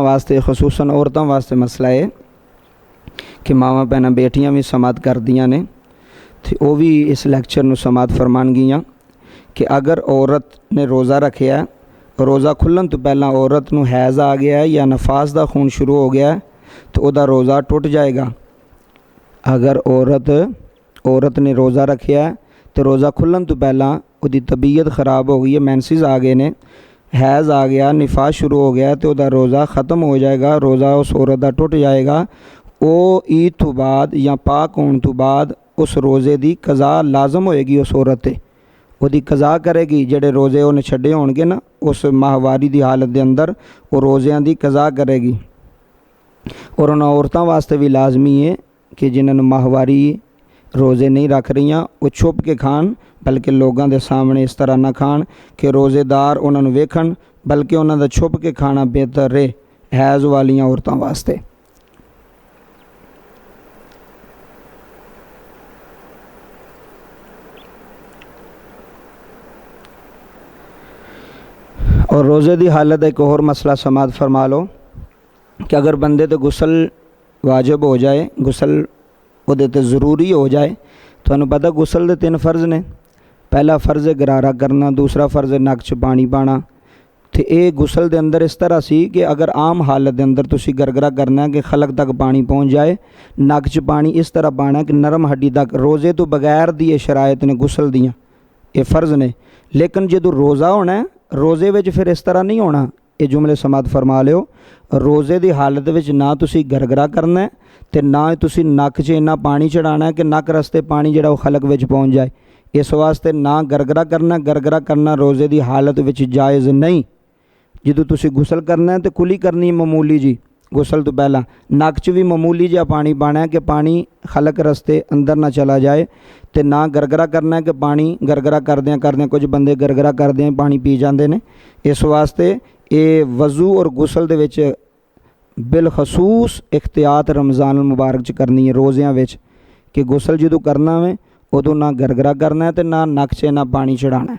वास्ते खसूसन औरतों वास्ते मसला है कि मावां भैनां बेटियां भी समात करदियां ने ते वो भी इस लैक्चर में समात फरमानगियां कि अगर औरत ने रोज़ा रखिया, रोज़ा खुलन तो पहला औरत नूं हैज़ आ गया है या नफास का खून शुरू हो गया है तो वह रोज़ा टुट जाएगा। अगर औरत ने रोज़ा रखिया है तो रोज़ा खुलन तो पहला उसकी तबीयत ख़राब हो गई है, मैंसिस आ गए ने, हैज़ आ गया, निफास शुरू हो गया तो वह रोज़ा ख़त्म हो जाएगा, रोज़ा उस औरत का टुट जाएगा। वो ईद तो बाद या पाक होने तो बाद उस रोज़े की कज़ा लाजम होएगी, उस औरत ते वो कज़ा करेगी। जेडे रोज़े उन्हें छड्डे होणगे ना उस माहवारी की हालत के अंदर वो रोज़ियां की कज़ा करेगी। और उन्होंने औरतों वास्ते भी लाजमी है कि जिन्होंने माहवारी रोज़े नहीं रख रही वो छुप के खान, बल्कि लोगों के सामने इस तरह ना खान कि रोज़ेदार उन्होंने वेखन, बल्कि उन्होंने छुप के खाना बेहतर है हैज़ वाली औरतों वास्ते। और रोज़े की हालत एक और मसला समात फरमा लो कि अगर बंदे तो गुसल वाजिब हो जाए, गुसल वो ज़रूरी हो जाए, तो पता गुसल के 3 फ़र्ज़ ने। पहला फ़र्ज़ है गरारा करना, दूसरा फ़र्ज़ है नक च पानी पाना। तो ये गुसल के अंदर इस तरह सी कि अगर आम हालत के अंदर तुसी गरगरा करना है कि खलक तक पानी पहुँच जाए, नक च पानी इस तरह पाना कि नरम हड्डी तक, रोज़े तो बगैर दी शरायत ने गुसल दियाँ, ये फ़र्ज़ ने। लेकिन जो रोज़ा होना है, रोज़े में फिर इस तरह नहीं होना। ये जुमले समात फरमा लियो, रोज़े की हालत में ना तुसी गरगरा करना है तो ना तुसी नक च इन्ना पानी चढ़ाना है कि नक रस्ते पानी जो खलक में पहुँच जाए। इस वास्ते ना गरगरा करना, गरगरा करना रोज़े की हालत में जायज़ नहीं। जो तुसी गुसल करना है तो कुली करनी मामूली जी, गुसल तो पहला नक च भी मामूली जहा पानी पाना है कि पानी खलक रस्ते अंदर ना चला जाए। तो ना गरगरा करना है कि पानी गरगरा करद्या कुछ बंदे गरगरा करद्या पानी पी जाते हैं। इस वास्ते ये वज़ू और गुसल दे विच बिलखसूस इख्तियात रमज़ान मुबारक च करनी है रोज़ियां विच कि गुसल जो करना है उदों ना गरगरा करना है तो ना नक च ना पानी चढ़ाना है।